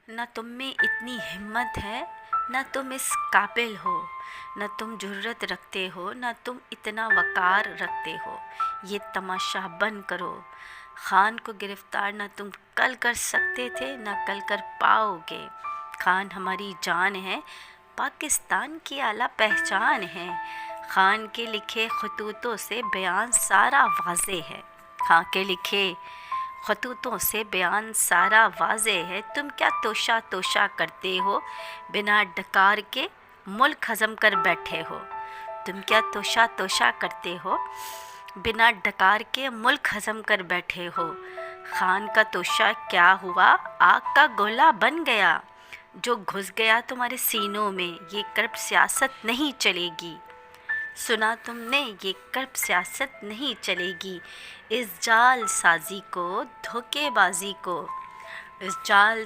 نہ تم میں اتنی ہمت ہے، نہ تم اس قابل ہو، نہ تم جرت رکھتے ہو، نہ تم اتنا وقار رکھتے ہو۔ یہ تماشا بند کرو، خان کو گرفتار نہ تم کل کر سکتے تھے نہ کل کر پاؤ گے۔ خان ہماری جان ہے، پاکستان کی اعلیٰ پہچان ہے۔ خان کے لکھے خطوطوں سے بیان سارا واضح ہے، خان کے لکھے خطوطوں سے بیان سارا واضح ہے۔ تم کیا توشہ توشہ کرتے ہو، بنا ڈکار کے ملک ہضم کر بیٹھے ہو۔ تم کیا توشہ توشہ کرتے ہو، بنا ڈکار کے ملک ہضم کر بیٹھے ہو۔ خان کا توشہ کیا ہوا، آگ کا گولا بن گیا، جو گھس گیا تمہارے سینوں میں۔ یہ کرب سیاست نہیں چلے گی، سنا تم نے، یہ کرب سیاست نہیں چلے گی۔ اس جال سازی کو، دھوکے بازی کو، اس جال